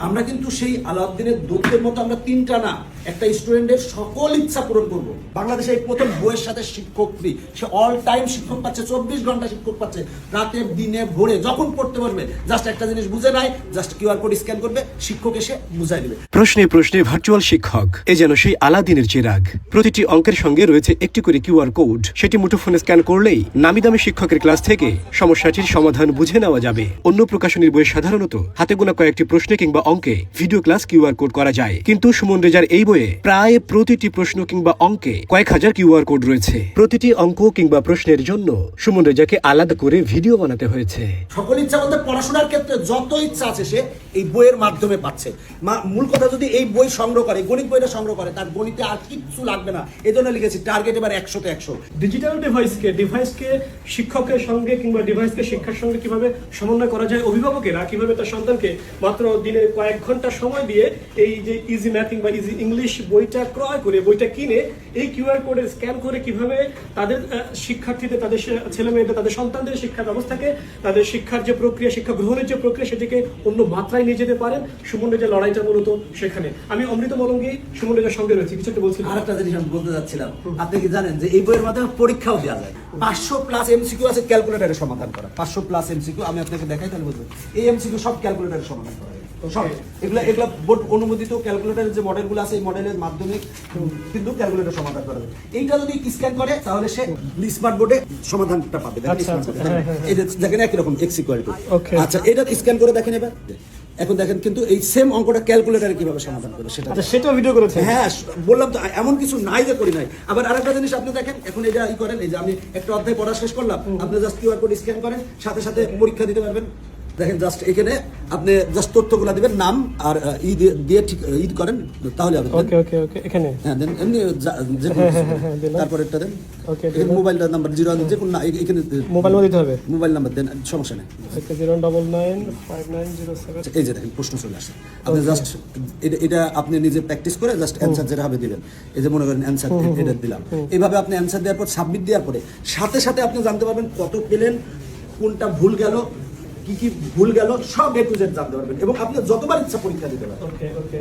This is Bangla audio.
আমরা কিন্তু সেই আলাউদ্দিনের দূতের মতো আমরা তিনটা না, একটা স্টুডেন্টের সকল ইচ্ছা পূরণ করব। বাংলাদেশে এই প্রথম বইয়ের সাথে শিক্ষক ফ্রি, সে অল টাইম শিক্ষক পাচ্ছে, 24 ঘন্টা শিক্ষক পাচ্ছে, রাতে দিনে ভোরে যখন পড়তে পারবে। জাস্ট একটা জিনিস বুঝে নাই, জাস্ট কিউআর কোড স্ক্যান করবে, শিক্ষক এসে বুঝাই দেবে। প্রশ্নে প্রশ্নে ভার্চুয়াল শিক্ষক এ যেন সেই আলাদিনের চিরাগ। প্রতিটি অঙ্কের সঙ্গে রয়েছে একটি করে কিউআর কোড, সেটি মুঠোফোনে স্ক্যান করলেই নামি দামি শিক্ষকের ক্লাস থেকে সমস্যাটির সমাধান বুঝে নেওয়া যাবে। অন্য প্রকাশনীর বইয়ে সাধারণত হাতে গোনা কয়েকটি প্রশ্নে কিংবা অঙ্কে ভিডিও ক্লাস কিউআর কোড করা যায়, কিন্তু সুমন রেজার এই বইয়ে প্রায় প্রতিটি প্রশ্ন কিংবা অঙ্কে কয়েক হাজার কিউআর কোড রয়েছে। প্রতিটি অঙ্ক কিংবা প্রশ্নের জন্য সুমন রেজাকে আলাদা করে ভিডিও বানাতে হয়েছে। সকল ইচ্ছা বলতে পড়াশোনার ক্ষেত্রে যত ইচ্ছা আছে সে এই বইয়ের মাধ্যমে পাচ্ছে। মূল কথা, যদি এই বই সংগ্রহ করে, গণিত বইটা সংগ্রহ করে, তার গণিতে আর কিচ্ছু লাগবে না। এই জন্য লিখেছি টার্গেট এবার 100-তে 100। ডিজিটাল ডিভাইসকে শিক্ষকের সঙ্গে কিংবা ডিভাইসকে শিক্ষার সঙ্গে কিভাবে সমন্বয় করা যায়, অভিভাবকেরা কিভাবে তার সন্তানকে মাত্র দিনে কয়েক ঘন্টা সময় দিয়ে এই যে ইজি ম্যাথিং বা ইজি ইংলিশ বইটা ক্রয় করে, বইটা কিনে এই কিউআর কোডে স্ক্যান করে কিভাবে তাদের শিক্ষার্থীদের, তাদের ছেলে মেয়েদের, তাদের সন্তানদের শিক্ষা ব্যবস্থাকে, তাদের শিক্ষার যে প্রক্রিয়া, শিক্ষা গ্রহণের যে প্রক্রিয়া, সেটিকে অন্য মাত্রায় নিয়ে যেতে পারেন। সুমন রেজার লড়াইটা মূলত সেখানে। আমি অমৃত মলঙ্গি সুমন রেজার সঙ্গে রয়েছি। কিছু একটা বলছিলাম। আরেকটা জিনিস আমি বলতে যাচ্ছিলাম, আপনি কি জানেন যে এই বইয়ের মাধ্যমে পরীক্ষাও দেওয়া যায়। 500+ এমসিকিউ আছে ক্যালকুলেটরে সমাধান করা। 500+ এমসিকিউ আমি আপনাকে দেখাই, তাহলে বুঝবেন। এই এমসিকিউ সব ক্যালকুলেটরে সমাধান করা যায়। সব এগুলা বোর্ড অনুমোদিত ক্যালকুলেটরের যে মডেলগুলো আছে, এই মডেলের মাধ্যমে কিন্তু ক্যালকুলেটর সমাধান করা যায়। এইটা যদি স্ক্যান করে তাহলে সে স্মার্ট বোর্ডে সমাধানটা পাবে। এই যে দেখেন একই রকম x = আচ্ছা, এটা স্ক্যান করে দেখেন এবার। এখন দেখেন কিন্তু এই সেম অঙ্কটা ক্যালকুলেটরে কিভাবে সমাধান করবে সেটা ভিডিও করেছে। হ্যাঁ, বললাম তো এমন কিছু নাই যে করি নাই। আবার আরেকটা জিনিস আপনি দেখেন, এখন এটা করেন, এই যে আমি একটা অধ্যায় পড়া শেষ করলাম, আপনি জাস্ট কিউআর কোড স্ক্যান করেন, সাথে সাথে পরীক্ষা দিতে পারবেন। দেখেন জাস্ট এখানে আপনি জাস্ট তথ্যগুলো দিবেন, নাম আর দিয়ে ঠিক করেন, তাহলে হবে। ওকে ওকে ওকে, এখানে হ্যাঁ দেন, এমনি যে তারপর একটা দেন। ওকে, এখানে মোবাইলটা নাম্বার 01 যে কোন না, এখানে মোবাইল দিতে হবে, মোবাইল নাম্বার দেন, সমস্যা নেই। 0995907। এই যে দেখেন প্রশ্ন চলে আসে, আপনি জাস্ট এটা আপনি নিজে প্র্যাকটিস করে জাস্ট অ্যানসার যেটা হবে দিবেন। এই যে মনে করেন অ্যানসার এটা দিলাম, এইভাবে আপনি অ্যানসার দেওয়ার পর সাবমিট দেওয়ার পরে সাথে সাথে আপনি জানতে পারবেন কত পেলেন, কোনটা ভুল গেল, কি কি ভুল গেল, সব A to Z জানতে পারবেন, এবং আপনি যতবার ইচ্ছা পরীক্ষা দিতে পারবেন। ওকে ওকে।